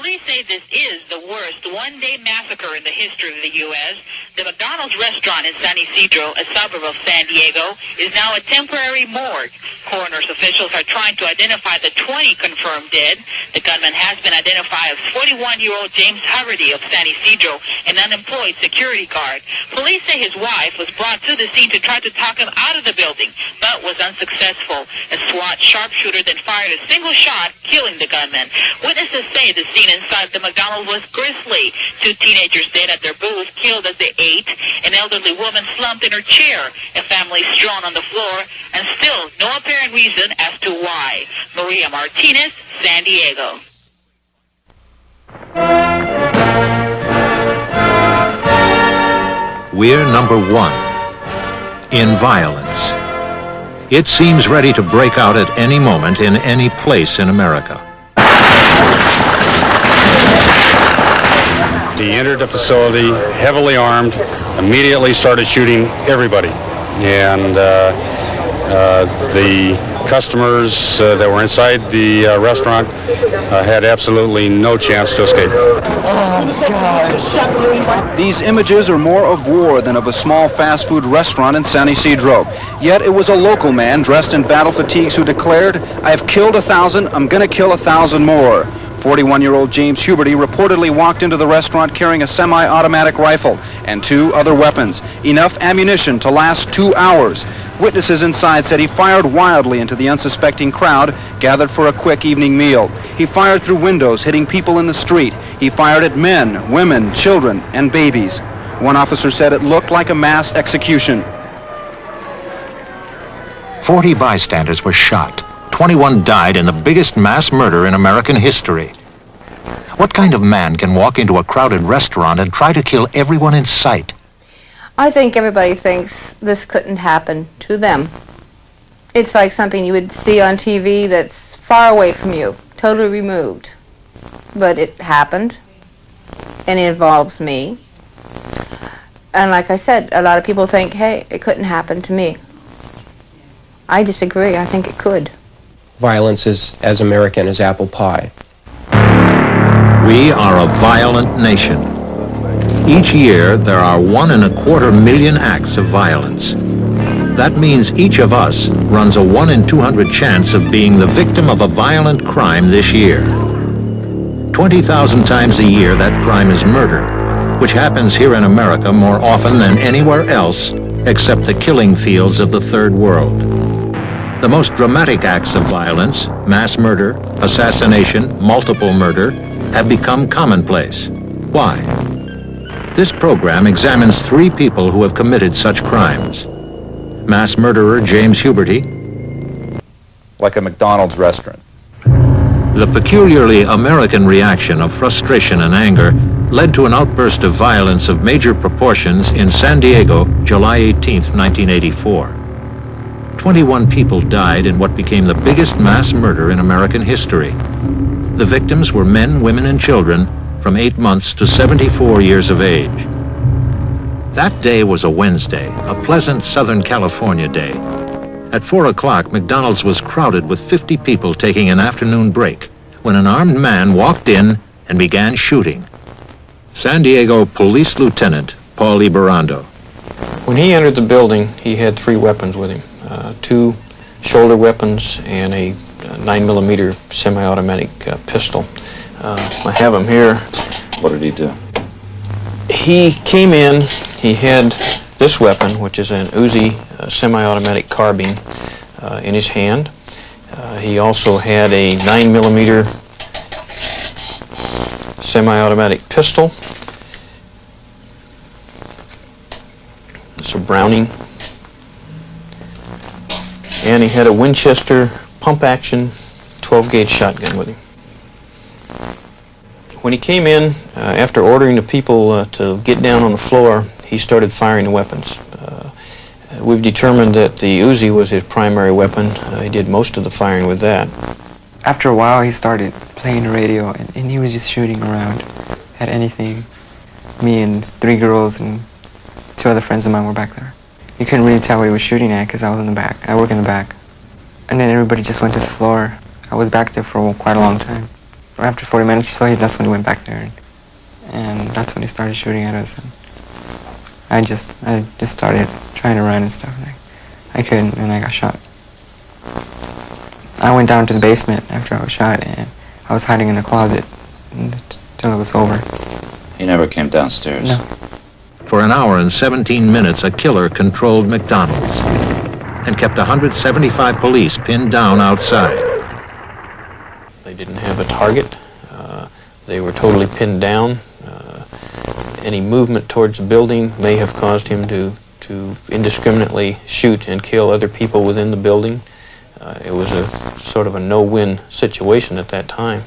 Police say this is the worst one-day massacre in the history of the U.S. The McDonald's restaurant in San Isidro, a suburb of San Diego, is now a temporary morgue. Coroner's officials are trying to identify the 20 confirmed dead. The gunman has been identified as 41-year-old James Haverty of San Isidro, an unemployed security guard. Police say his wife was brought to the scene to try to talk him out of the building, but was unsuccessful. A SWAT sharpshooter then fired a single shot, killing the gunman. Witnesses say the scene inside the McDonald's was grisly. 2 teenagers dead at their booth, killed as they ate. An elderly woman slumped in her chair. A family strewn on the floor, and still no apparent reason as to why. Maria Martinez, San Diego. We're number 1 in violence. It seems ready to break out at any moment in any place in America. He entered the facility heavily armed, immediately started shooting everybody. And the customers that were inside the restaurant had absolutely no chance to escape. These images are more of war than of a small fast food restaurant in San Isidro. Yet it was a local man dressed in battle fatigues who declared, "I've killed 1,000, I'm gonna kill 1,000 more." 41-year-old James Huberty reportedly walked into the restaurant carrying a semi-automatic rifle and 2 other weapons, enough ammunition to last 2 hours. Witnesses inside said he fired wildly into the unsuspecting crowd gathered for a quick evening meal. He fired through windows, hitting people in the street. He fired at men, women, children, and babies. One officer said it looked like a mass execution. 40 bystanders were shot. 21 died in the biggest mass murder in American history. What kind of man can walk into a crowded restaurant and try to kill everyone in sight? I think everybody thinks this couldn't happen to them. It's like something you would see on TV that's far away from you, totally removed. But it happened, and it involves me. And like I said, a lot of people think, hey, it couldn't happen to me. I disagree. I think it could. Violence is as American as apple pie. We are a violent nation. Each year, there are 1.25 million acts of violence. That means each of us runs a 1 in 200 chance of being the victim of a violent crime this year. 20,000 times a year, that crime is murder, which happens here in America more often than anywhere else, except the killing fields of the Third World. The most dramatic acts of violence, mass murder, assassination, multiple murder, have become commonplace. Why? This program examines 3 people who have committed such crimes. Mass murderer James Huberty. Like a McDonald's restaurant. The peculiarly American reaction of frustration and anger led to an outburst of violence of major proportions in San Diego, July 18, 1984. 21 people died in what became the biggest mass murder in American history. The victims were men, women, and children from 8 months to 74 years of age. That day was a Wednesday, a pleasant Southern California day. At 4 o'clock, McDonald's was crowded with 50 people taking an afternoon break when an armed man walked in and began shooting. San Diego Police Lieutenant Paul Liberando. When he entered the building, he had 3 weapons with him. 2 shoulder weapons and a 9mm semi-automatic pistol. I have them here. What did he do? He came in, he had this weapon, which is an Uzi semi-automatic carbine, in his hand. He also had a 9mm semi-automatic pistol. It's a Browning. And he had a Winchester pump-action 12-gauge shotgun with him. When he came in, after ordering the people to get down on the floor, he started firing the weapons. We've determined that the Uzi was his primary weapon. He did most of the firing with that. After a while, he started playing the radio, and he was just shooting around at anything. Me and 3 girls and 2 other friends of mine were back there. You couldn't really tell what he was shooting at because I was in the back. I work in the back. And then everybody just went to the floor. I was back there for quite a long time. After 40 minutes or so, that's when he went back there, and that's when he started shooting at us. And I just started trying to run and stuff. And I couldn't, and I got shot. I went down to the basement after I was shot, and I was hiding in a closet until it was over. He never came downstairs? No. For an hour and 17 minutes, a killer controlled McDonald's and kept 175 police pinned down outside. They didn't have a target. They were totally pinned down. Any movement towards the building may have caused him to indiscriminately shoot and kill other people within the building. It was a sort of a no-win situation at that time.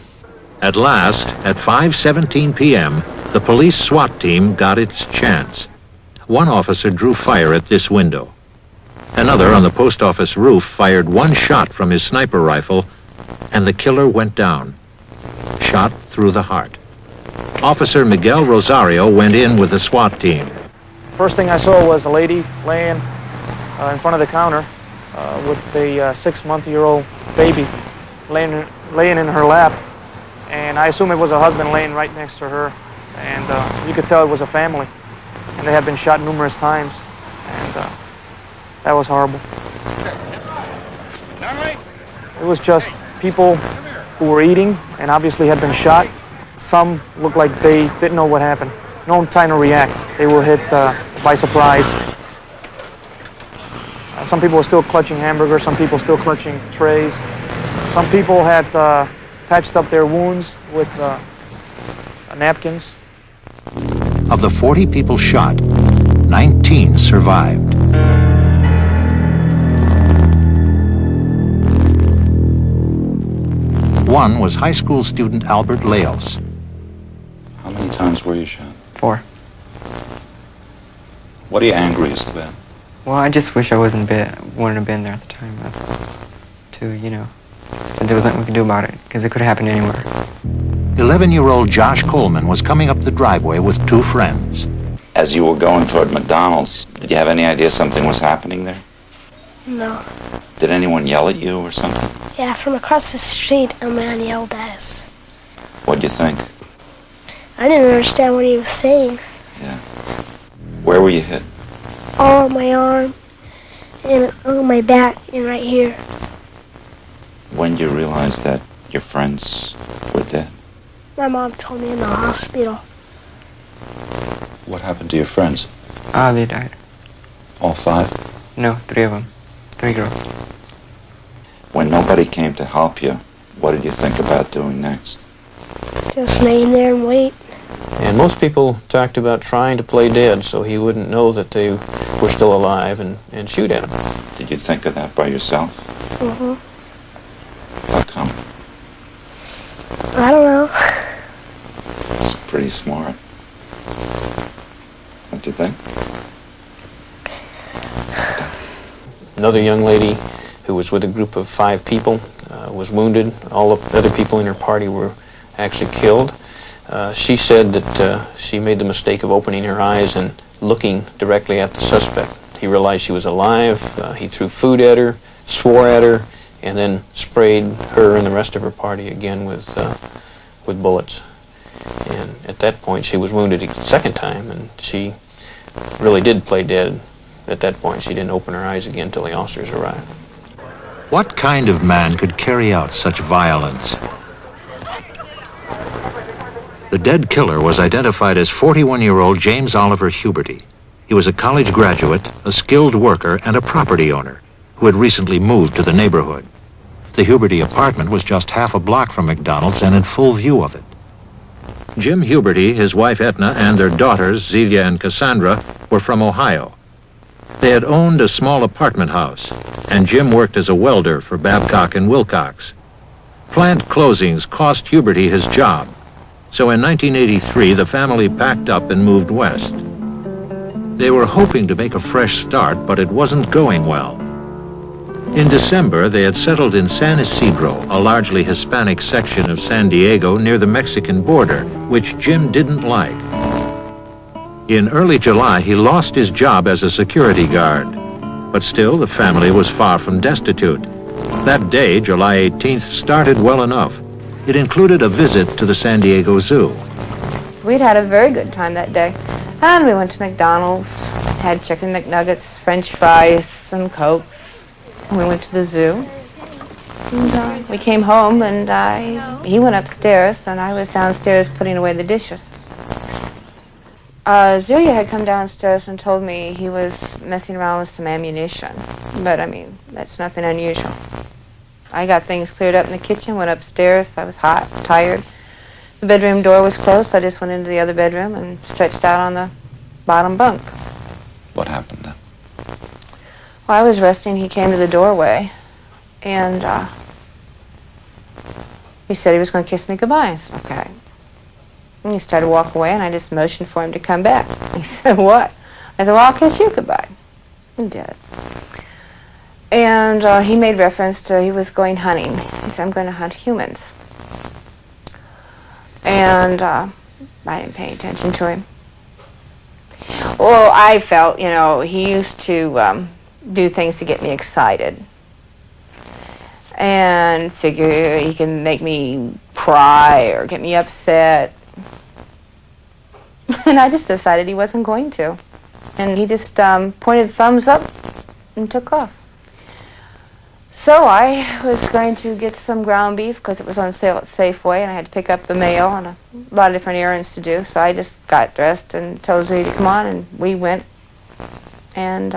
At last, at 5:17 p.m., the police SWAT team got its chance. One officer drew fire at this window. Another on the post office roof fired one shot from his sniper rifle, and the killer went down, shot through the heart. Officer Miguel Rosario went in with the SWAT team. First thing I saw was a lady laying in front of the counter with a 6-month-old baby laying in her lap. And I assume it was a husband laying right next to her. And you could tell it was a family. And they had been shot numerous times. And that was horrible. It was just people who were eating and obviously had been shot. Some looked like they didn't know what happened. No time to react. They were hit by surprise. Some people were still clutching hamburgers. Some people still clutching trays. Some people had patched up their wounds with napkins. Of the 40 people shot, 19 survived. One was high school student Albert Leos. How many times were you shot? 4. What are you angriest about? Well, I just wish I wouldn't have been there at the time. That's there was nothing we could do about it, because it could have happened anywhere. 11-year-old Josh Coleman was coming up the driveway with 2 friends. As you were going toward McDonald's, did you have any idea something was happening there? No. Did anyone yell at you or something? Yeah, from across the street, a man yelled at us. What'd you think? I didn't understand what he was saying. Yeah. Where were you hit? All on my arm, and on my back, and right here. When did you realize that your friends were dead? My mom told me in the hospital. What happened to your friends? They died. All 5? No, 3 of them. 3 girls. When nobody came to help you, what did you think about doing next? Just laying there and wait. And most people talked about trying to play dead so he wouldn't know that they were still alive and shoot at him. Did you think of that by yourself? Mm-hmm. How come? I don't know. It's pretty smart. What do you think? Another young lady who was with a group of 5 people was wounded. All the other people in her party were actually killed. She said that she made the mistake of opening her eyes and looking directly at the suspect. He realized she was alive. He threw food at her, swore at her, and then sprayed her and the rest of her party again with bullets. And at that point, she was wounded a second time, and she really did play dead. At that point, she didn't open her eyes again until the officers arrived. What kind of man could carry out such violence? The dead killer was identified as 41-year-old James Oliver Huberty. He was a college graduate, a skilled worker, and a property owner who had recently moved to the neighborhood. The Huberty apartment was just half a block from McDonald's and in full view of it. Jim Huberty, his wife Etna, and their daughters, Zelia and Cassandra, were from Ohio. They had owned a small apartment house, and Jim worked as a welder for Babcock and Wilcox. Plant closings cost Huberty his job, so in 1983 the family packed up and moved west. They were hoping to make a fresh start, but it wasn't going well. In December, they had settled in San Isidro, a largely Hispanic section of San Diego near the Mexican border, which Jim didn't like. In early July, he lost his job as a security guard, but still the family was far from destitute. That day, July 18th, started well enough. It included a visit to the San Diego Zoo. We'd had a very good time that day. And we went to McDonald's, had chicken McNuggets, French fries, some Cokes. And we went to the zoo. And we came home, and he went upstairs, and I was downstairs putting away the dishes. Zelia had come downstairs and told me he was messing around with some ammunition. But, I mean, that's nothing unusual. I got things cleared up in the kitchen, went upstairs. I was hot, tired. The bedroom door was closed, so I just went into the other bedroom and stretched out on the bottom bunk. What happened then? While I was resting, he came to the doorway, and he said he was going to kiss me goodbye. I said, okay. And he started to walk away, and I just motioned for him to come back. He said, what? I said, well, I'll kiss you goodbye. He did. And he made reference to he was going hunting. He said, I'm going to hunt humans. And I didn't pay attention to him. Well, I felt, you know, he used to do things to get me excited. And figure he can make me cry or get me upset. And I just decided he wasn't going to. And he just pointed thumbs up and took off. So I was going to get some ground beef because it was on sale at Safeway, and I had to pick up the mail and a lot of different errands to do. So I just got dressed and told Zoe to come on, and we went. And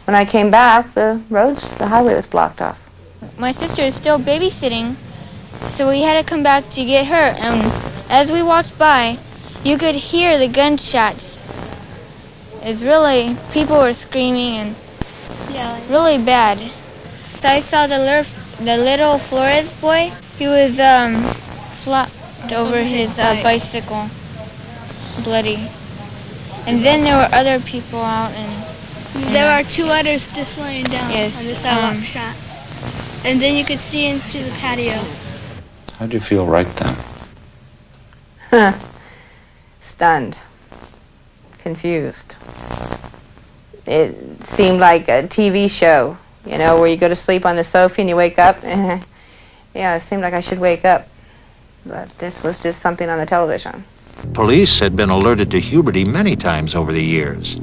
when I came back, the highway was blocked off. My sister is still babysitting, so we had to come back to get her. And as we walked by, you could hear the gunshots. It's really, people were screaming and really bad. So I saw the little Flores boy. He was flopped over his bicycle, bloody. And then there were other people out, and there were two others just laying down on the sidewalk shot. And then you could see into the patio. How did you feel right then? Stunned, confused. It seemed like a TV show, you know, where you go to sleep on the sofa and you wake up. Yeah, it seemed like I should wake up. But this was just something on the television. Police had been alerted to Huberty many times over the years.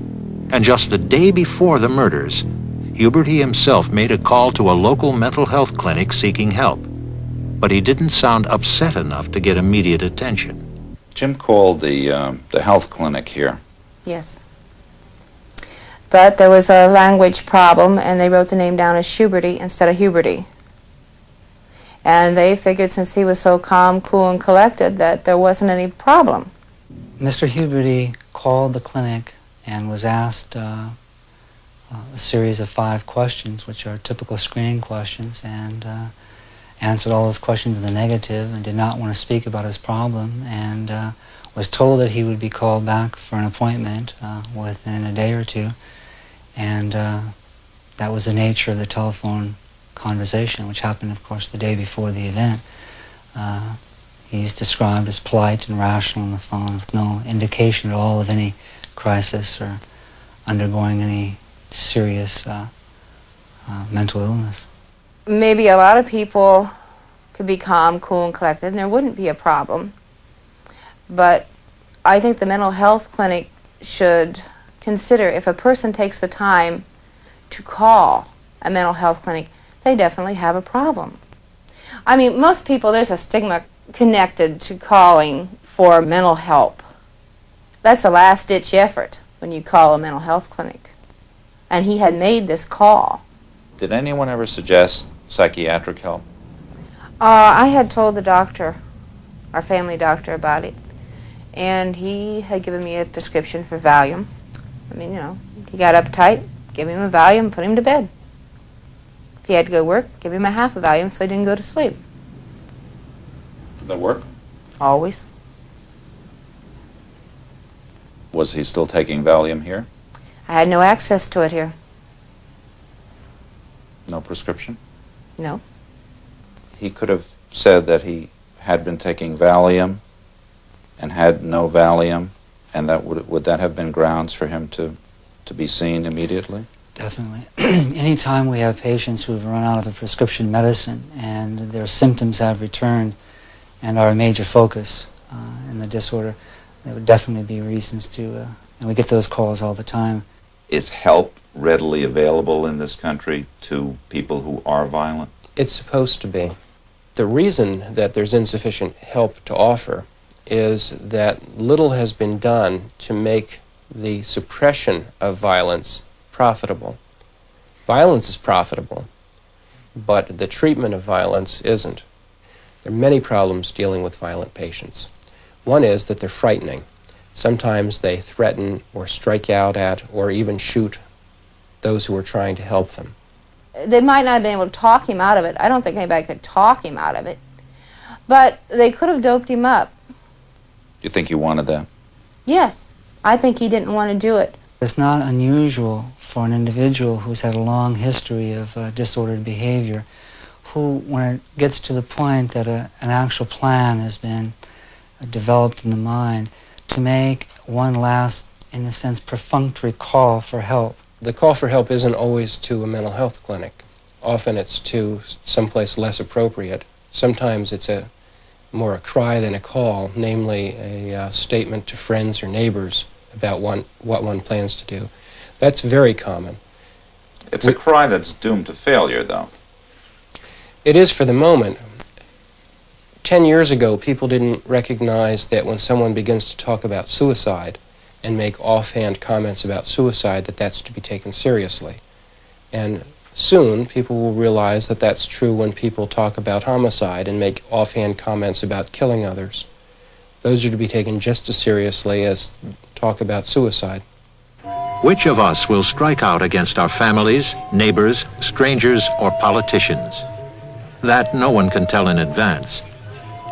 And just the day before the murders, Huberty himself made a call to a local mental health clinic seeking help. But he didn't sound upset enough to get immediate attention. Jim called the health clinic here. Yes. But there was a language problem, and they wrote the name down as Schuberty instead of Huberty. And they figured since he was so calm, cool, and collected that there wasn't any problem. Mr. Huberty called the clinic and was asked a series of 5 questions, which are typical screening questions, and answered all those questions in the negative and did not want to speak about his problem, and was told that he would be called back for an appointment within a day or two. And that was the nature of the telephone conversation, which happened, of course, the day before the event. He's described as polite and rational on the phone with no indication at all of any crisis or undergoing any serious mental illness. Maybe a lot of people could be calm, cool, and collected, and there wouldn't be a problem. But I think the mental health clinic should consider if a person takes the time to call a mental health clinic, they definitely have a problem. I mean, most people, there's a stigma connected to calling for mental help. That's a last-ditch effort when you call a mental health clinic. And he had made this call. Did anyone ever suggest psychiatric help? I had told the doctor, our family doctor, about it. And he had given me a prescription for Valium. I mean, you know, he got uptight, give him a Valium, put him to bed. If he had to go to work, give him a half a Valium so he didn't go to sleep. Did that work? Always. Was he still taking Valium here? I had no access to it here. No prescription? No. He could have said that he had been taking Valium and had no Valium, and that would that have been grounds for him to be seen immediately? Definitely. Anytime we have patients who've run out of a prescription medicine and their symptoms have returned and are a major focus in the disorder, there would definitely be reasons to, and we get those calls all the time. Is help readily available in this country to people who are violent? It's supposed to be. The reason that there's insufficient help to offer is that little has been done to make the suppression of violence profitable. Violence is profitable, but the treatment of violence isn't. There are many problems dealing with violent patients. One is that they're frightening. Sometimes they threaten or strike out at or even shoot those who are trying to help them. They might not have been able to talk him out of it. I don't think anybody could talk him out of it. But they could have doped him up. Do you think you wanted that? Yes, I think he didn't want to do it. It's not unusual for an individual who's had a long history of disordered behavior who, when it gets to the point that an actual plan has been developed in the mind, to make one last, in a sense, perfunctory call for help. The call for help isn't always to a mental health clinic. Often it's to someplace less appropriate. Sometimes it's more a cry than a call, namely a statement to friends or neighbors about what one plans to do. That's very common. It's a cry that's doomed to failure, though. It is for the moment. 10 years ago, people didn't recognize that when someone begins to talk about suicide and make offhand comments about suicide, that that's to be taken seriously. And soon, people will realize that that's true when people talk about homicide and make offhand comments about killing others. Those are to be taken just as seriously as talk about suicide. Which of us will strike out against our families, neighbors, strangers, or politicians? That no one can tell in advance.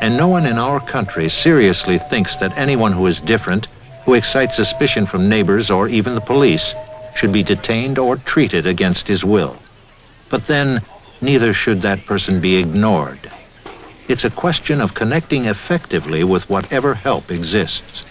And no one in our country seriously thinks that anyone who is different, who excites suspicion from neighbors or even the police, should be detained or treated against his will. But then, neither should that person be ignored. It's a question of connecting effectively with whatever help exists.